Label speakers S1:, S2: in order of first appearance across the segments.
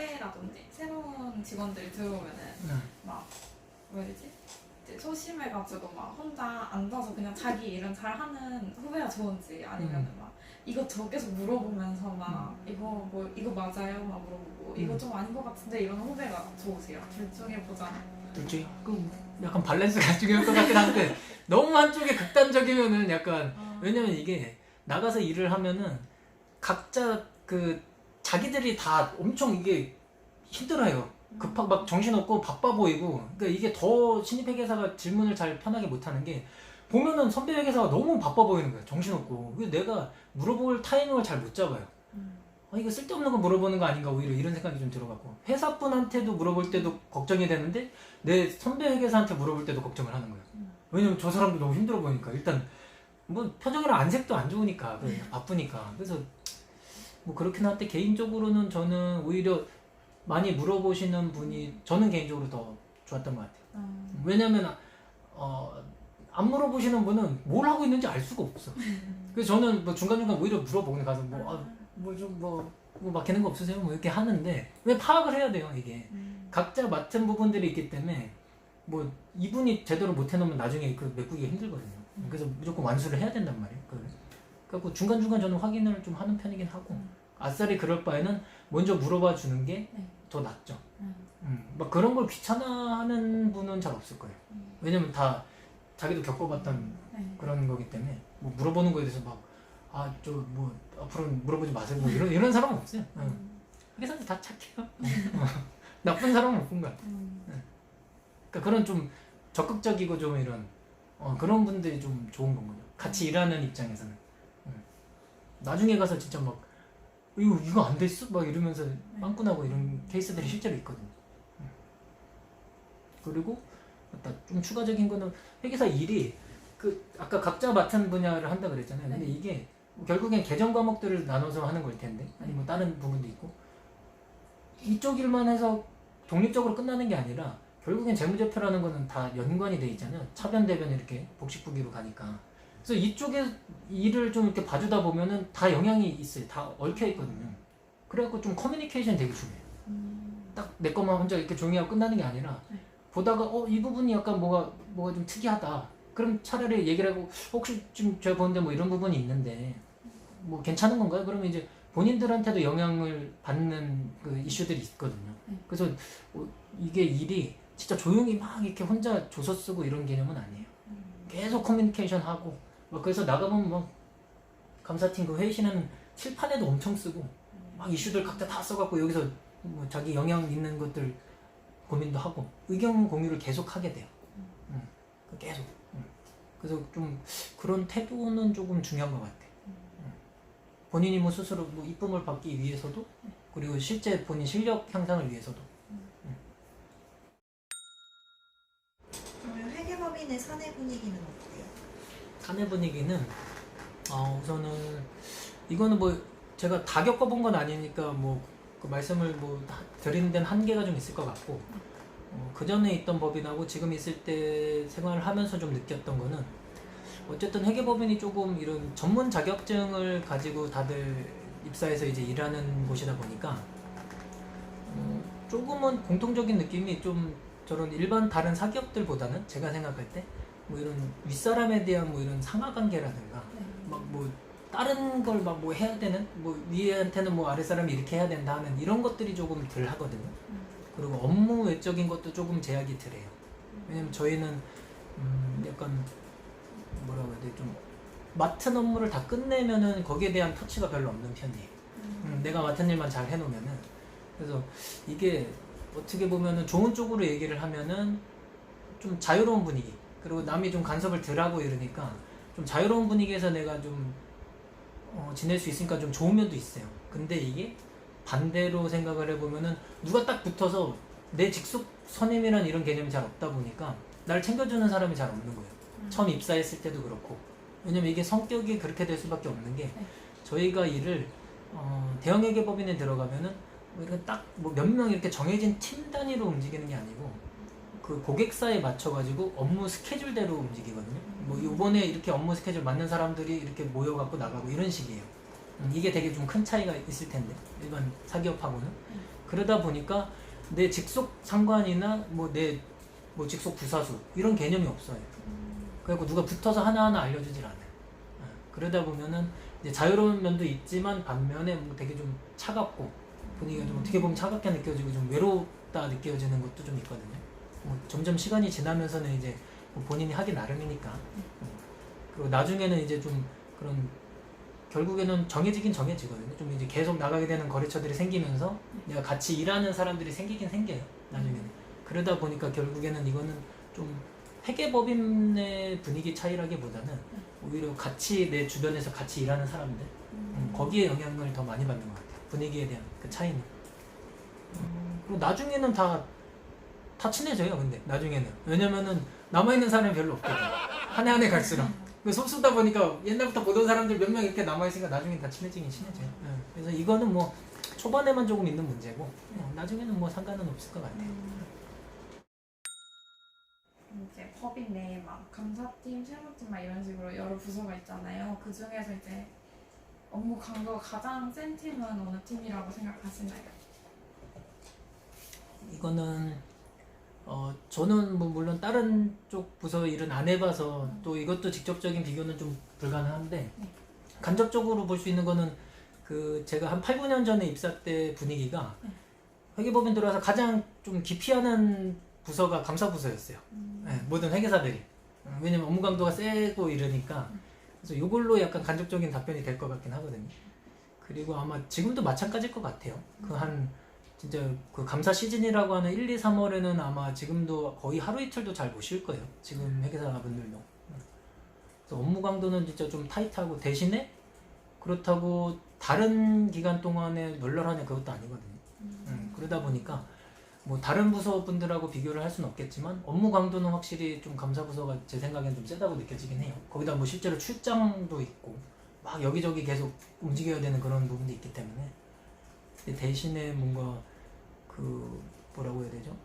S1: 후배라든지 새로운 직원들이 들어오면은 막 뭐라 해야 되지? 이제 소심해가지고 막 혼자 앉아서 그냥 자기 일은 잘하는 후배가 좋은지 아니면은 막 이것저것 계속 물어보면서 막 이거 맞아요? 막 물어보고 이거 좀 아닌 것 같은데 이런 후배가 좋으세요? 둘 중에 보자면.
S2: 둘 중에 약간 밸런스가 중요할 것 같긴 한데 너무 한쪽에 극단적이면은 약간 왜냐면 이게 나가서 일을 하면은 각자 자기들이 다 엄청 이게 힘들어요. 막 정신없고 바빠 보이고. 그러니까 이게 더 신입 회계사가 질문을 잘 편하게 못하는 게 보면은 선배 회계사가 너무 바빠 보이는 거예요. 정신없고. 그래서 내가 물어볼 타이밍을 잘 못 잡아요. 이거 쓸데없는 거 물어보는 거 아닌가 오히려 이런 생각이 좀 들어가고 회사분한테도 물어볼 때도 걱정이 되는데 내 선배 회계사한테 물어볼 때도 걱정을 하는 거예요. 왜냐면 저 사람도 너무 힘들어 보니까 일단 뭐 표정이랑 안색도 안 좋으니까 바쁘니까. 그래서 뭐 그렇긴 한데 개인적으로는 저는 오히려 많이 물어보시는 분이 저는 개인적으로 더 좋았던 것 같아요. 왜냐면 안 물어보시는 분은 뭘 하고 있는지 알 수가 없어. 그래서 저는 뭐 중간중간 오히려 물어보거든요. 가서 뭐 막히는 거 없으세요? 뭐 이렇게 하는데 왜 파악을 해야 돼요 이게. 각자 맡은 부분들이 있기 때문에 뭐 이분이 제대로 못 해놓으면 나중에 메꾸기가 힘들거든요. 그래서 무조건 완수를 해야 된단 말이에요. 그래서 중간중간 저는 확인을 좀 하는 편이긴 하고 아싸리 그럴 바에는 먼저 물어봐 주는 게 더 낫죠. 막 그런 걸 귀찮아하는 분은 잘 없을 거예요. 왜냐면 다 자기도 겪어봤던 그런 거기 때문에 뭐 물어보는 거에 대해서 뭐 앞으로 물어보지 마세요. 뭐 이런 사람은 없어요. 회사들 다 착해요. 나쁜 사람은 없은 거야. 그러니까 그런 좀 적극적이고 좀 이런 그런 분들이 좀 좋은 건 거죠. 같이 일하는 입장에서는. 나중에 가서 진짜 막 이거 안 됐어? 막 이러면서 빵꾸 나고 이런 케이스들이 실제로 있거든요. 그리고 좀 추가적인 거는 회계사 일이 아까 각자 맡은 분야를 한다 그랬잖아요. 근데 이게 결국엔 개정 과목들을 나눠서 하는 걸 텐데 아니 뭐 다른 부분도 있고 이쪽 일만 해서 독립적으로 끝나는 게 아니라 결국엔 재무제표라는 거는 다 연관이 돼 있잖아요. 차변 대변 이렇게 복식부기로 가니까. 그래서 이쪽에 일을 좀 이렇게 봐주다 보면은 다 영향이 있어요. 다 얽혀 있거든요. 그래갖고 좀 커뮤니케이션이 되게 중요해요. 딱 내 것만 혼자 이렇게 조용히 하고 끝나는 게 아니라 보다가 이 부분이 약간 뭐가 좀 특이하다. 그럼 차라리 얘기를 하고 혹시 지금 제가 보는데 뭐 이런 부분이 있는데 뭐 괜찮은 건가요? 그러면 이제 본인들한테도 영향을 받는 이슈들이 있거든요. 그래서 이게 일이 진짜 조용히 막 이렇게 혼자 조서 쓰고 이런 개념은 아니에요. 계속 커뮤니케이션 하고 그래서 나가보면 뭐 감사팀 회의실에는 칠판에도 엄청 쓰고 막 이슈들 각자 다 써갖고 여기서 뭐 자기 영향 있는 것들 고민도 하고 의견 공유를 계속 하게 돼요. 계속. 그래서 좀 그런 태도는 조금 중요한 것 같아요. 본인이 뭐 스스로 뭐 이쁨을 받기 위해서도 그리고 실제 본인 실력 향상을 위해서도.
S3: 그러면 회계법인의 사내 분위기는 어때요?
S2: 사내 분위기는 우선은 이거는 뭐 제가 다 겪어본 건 아니니까 뭐 그 말씀을 뭐 드리는 데는 한계가 좀 있을 것 같고 그 전에 있던 법인하고 지금 있을 때 생활을 하면서 좀 느꼈던 거는 어쨌든 회계법인이 조금 이런 전문 자격증을 가지고 다들 입사해서 이제 일하는 곳이다 보니까 조금은 공통적인 느낌이 좀 저런 일반 다른 사기업들보다는 제가 생각할 때 뭐 이런 윗사람에 대한 뭐 이런 상하관계라든가 막 뭐 다른 걸 막 뭐 해야 되는 뭐 위한테는 뭐 아랫사람이 이렇게 해야 된다 하는 이런 것들이 조금 덜 하거든요. 그리고 업무 외적인 것도 조금 제약이 덜해요. 왜냐면 저희는 약간 뭐라고 해야 돼, 좀 맡은 업무를 다 끝내면은 거기에 대한 터치가 별로 없는 편이에요. 내가 맡은 일만 잘 해놓으면은. 그래서 이게 어떻게 보면은 좋은 쪽으로 얘기를 하면은 좀 자유로운 분위기, 그리고 남이 좀 간섭을 덜 하고 이러니까 좀 자유로운 분위기에서 내가 좀 지낼 수 있으니까 좀 좋은 면도 있어요. 근데 이게 반대로 생각을 해보면은 누가 딱 붙어서 내 직속 선임이란 이런 개념이 잘 없다 보니까 날 챙겨주는 사람이 잘 없는 거예요. 처음 입사했을 때도 그렇고. 왜냐면 이게 성격이 그렇게 될 수밖에 없는 게 저희가 일을 대형회계법인에 들어가면은 뭐 이렇게 딱 뭐 몇 명 이렇게 정해진 팀 단위로 움직이는 게 아니고 그 고객사에 맞춰가지고 업무 스케줄대로 움직이거든요. 뭐 이번에 이렇게 업무 스케줄 맞는 사람들이 이렇게 모여갖고 나가고 이런 식이에요. 이게 되게 좀 큰 차이가 있을 텐데 일반 사기업하고는. 그러다 보니까 내 직속 상관이나 뭐 내 뭐 직속 부사수 이런 개념이 없어요. 그래갖고 누가 붙어서 하나하나 알려주질 않아요. 그러다 보면은 이제 자유로운 면도 있지만 반면에 뭐 되게 좀 차갑고 분위기가 좀 어떻게 보면 차갑게 느껴지고 좀 외롭다 느껴지는 것도 좀 있거든요. 뭐 점점 시간이 지나면서는 이제 뭐 본인이 하기 나름이니까. 그리고 나중에는 이제 좀 그런 결국에는 정해지긴 정해지거든요. 좀 이제 계속 나가게 되는 거래처들이 생기면서 내가 같이 일하는 사람들이 생기긴 생겨요. 나중에는. 그러다 보니까 결국에는 이거는 좀 회계법인의 분위기 차이라기보다는 오히려 같이 내 주변에서 같이 일하는 사람들 거기에 영향을 더 많이 받는 것 같아요. 분위기에 대한 그 차이는. 그리고 나중에는 다 친해져요. 근데 나중에는 왜냐면은 남아있는 사람이 별로 없거든. 한 해 한 해 갈수록. 소수다 보니까 옛날부터 보던 사람들 몇 명 이렇게 남아있으니까 나중엔 다 친해지긴 친해져요. 그래서 이거는 뭐 초반에만 조금 있는 문제고 나중에는 뭐 상관은 없을 것 같아요.
S1: 이제 법인 내에 막 감사팀, 세무팀 막 이런 식으로 여러 부서가 있잖아요. 그 중에서 이제 업무 강도가 가장 센 팀은 어느 팀이라고 생각하시나요?
S2: 이거는 저는 뭐 물론 다른 쪽 부서 일은 안 해봐서 또 이것도 직접적인 비교는 좀 불가능한데 간접적으로 볼 수 있는 거는 그 제가 한 8, 9년 전에 입사 때 분위기가 회계법인 들어와서 가장 좀 기피하는 부서가 감사부서였어요. 네, 모든 회계사들이. 왜냐면 업무 강도가 세고 이러니까. 그래서 이걸로 약간 간접적인 답변이 될 것 같긴 하거든요. 그리고 아마 지금도 마찬가지일 것 같아요. 그 한 진짜 그 감사 시즌이라고 하는 1, 2, 3월에는 아마 지금도 거의 하루 이틀도 잘 못 쉴 거예요. 지금 회계사분들도. 그래서 업무 강도는 진짜 좀 타이트하고 대신에 그렇다고 다른 기간 동안에 널널하냐 그것도 아니거든요. 그러다 보니까 뭐 다른 부서 분들하고 비교를 할 수는 없겠지만 업무 강도는 확실히 좀 감사부서가 제 생각엔 좀 세다고 느껴지긴 해요. 거기다 뭐 실제로 출장도 있고 막 여기저기 계속 움직여야 되는 그런 부분도 있기 때문에 근데 대신에 뭔가 그 뭐라고 해야 되죠?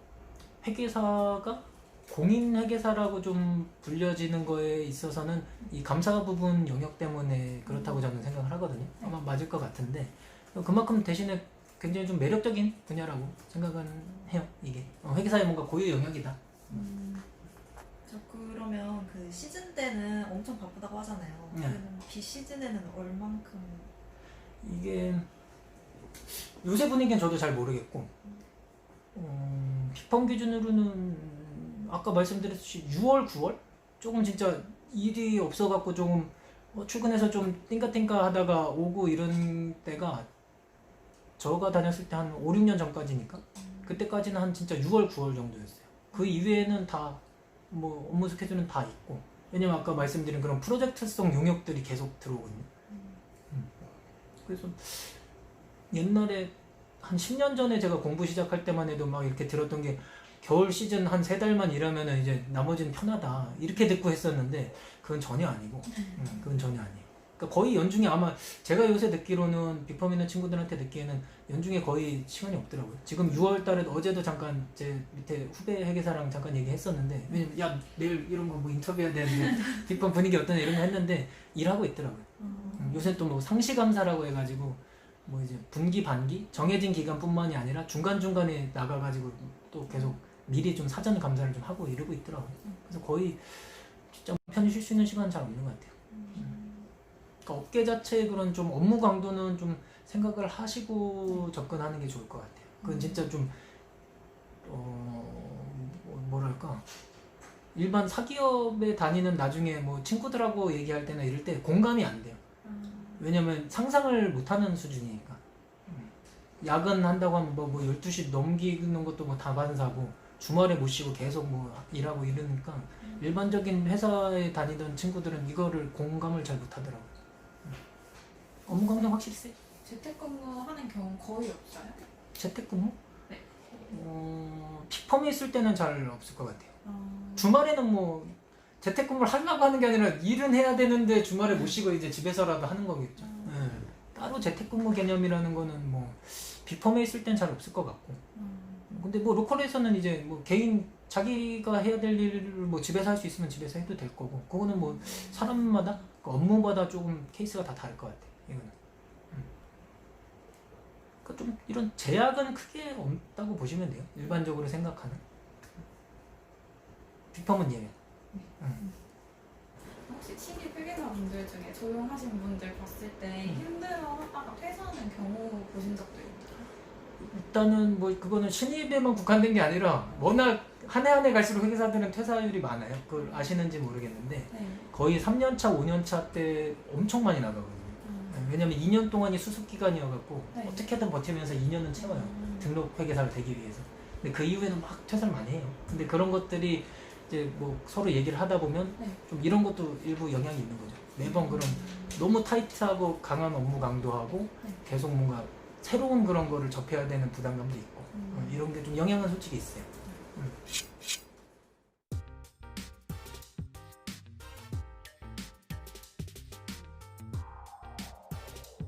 S2: 회계사가 공인 회계사라고 좀 불려지는 거에 있어서는 이 감사 부분 영역 때문에 그렇다고 저는 생각을 하거든요. 아마 맞을 것 같은데 그만큼 대신에 굉장히 좀 매력적인 분야라고 생각은 해요. 이게 회계사의 뭔가 고유 영역이다.
S3: 저 그러면 그 시즌 때는 엄청 바쁘다고 하잖아요.
S2: 네.
S3: 그러면 비시즌에는 얼만큼?
S2: 이게 요새 분위기는 저도 잘 모르겠고 비펌 기준으로는 아까 말씀드렸듯이 6월, 9월? 조금 진짜 일이 없어갖고 조금 출근해서 좀 띵까띵까 하다가 오고 이런 때가 저가 다녔을 때 한 5, 6년 전까지니까 그때까지는 한 진짜 6월, 9월 정도였어요. 그 이외에는 다 뭐 업무 스케줄은 다 있고 왜냐면 아까 말씀드린 그런 프로젝트성 용역들이 계속 들어오거든요. 그래서 옛날에 한 10년 전에 제가 공부 시작할 때만 해도 막 이렇게 들었던 게 겨울 시즌 한 3달만 일하면은 이제 나머지는 편하다 이렇게 듣고 했었는데 그건 전혀 아니고 그건 전혀 아니에요. 그러니까 거의 연중에 아마 제가 요새 듣기로는 비펌 있는 친구들한테 듣기에는 연중에 거의 시간이 없더라고요. 지금 6월 달에 어제도 잠깐 제 밑에 후배 회계사랑 잠깐 얘기했었는데 왜냐면 야 내일 이런 거 뭐 인터뷰해야 되는데 비펌 분위기 어떠냐 이런 거 했는데 일하고 있더라고요. 요새 또 뭐 상시감사라고 해가지고 뭐 이제 분기 반기 정해진 기간뿐만이 아니라 중간중간에 나가가지고 또 계속 미리 좀 사전 감사를 좀 하고 이러고 있더라고요. 그래서 거의 진짜 편히 쉴 수 있는 시간은 잘 없는 것 같아요. 그러니까 업계 자체의 그런 좀 업무 강도는 좀 생각을 하시고 접근하는 게 좋을 것 같아요. 그건 진짜 좀 뭐랄까 일반 사기업에 다니는 나중에 뭐 친구들하고 얘기할 때나 이럴 때 공감이 안 돼요. 왜냐면 상상을 못하는 수준이니까. 야근 한다고 하면 뭐 12시 넘기는 것도 뭐 다반사고 주말에 못 쉬고 계속 뭐 일하고 이러니까 일반적인 회사에 다니던 친구들은 이거를 공감을 잘 못하더라고요. 업무 강도 확실히 세.
S1: 재택근무하는 경우 거의 없어요?
S2: 재택근무?
S1: 네.
S2: 픽펌에 있을 때는 잘 없을 것 같아요. 주말에는 뭐 재택근무를 하려고 하는 게 아니라 일은 해야 되는데 주말에 못 쉬고 이제 집에서라도 하는 거겠죠. 네. 따로 재택근무 개념이라는 거는 뭐 빅펌에 있을 땐 잘 없을 것 같고. 근데 뭐 로컬에서는 이제 뭐 개인 자기가 해야 될 일을 뭐 집에서 할 수 있으면 집에서 해도 될 거고. 그거는 뭐 사람마다 그 업무마다 조금 케이스가 다 다를 것 같아요. 이거는. 그러니까 좀 이런 제약은 크게 없다고 보시면 돼요. 일반적으로 생각하는. 비펌은 예외.
S1: 혹시 신입 회계사분들 중에 조용하신 분들 봤을 때 힘들어하다가 퇴사하는 경우 보신 적도 있나요?
S2: 일단은 뭐 그거는 신입에만 국한된 게 아니라 워낙 한 해 한 해 갈수록 회계사들은 퇴사율이 많아요. 그걸 아시는지 모르겠는데
S1: 네.
S2: 거의 3년차, 5년차 때 엄청 많이 나가거든요. 왜냐면 2년 동안이 수습 기간이어갖고
S1: 네.
S2: 어떻게든 버티면서 2년은 채워요. 등록 회계사를 되기 위해서. 근데 그 이후에는 막 퇴사를 많이 해요. 근데 그런 것들이 이제 뭐 서로 얘기를 하다 보면
S1: 네.
S2: 좀 이런 것도 일부 영향이 있는 거죠. 매번 그런 너무 타이트하고 강한 업무 강도하고
S1: 네.
S2: 계속 뭔가 새로운 그런 거를 접해야 되는 부담감도 있고 이런 게 좀 영향은 솔직히 있어요.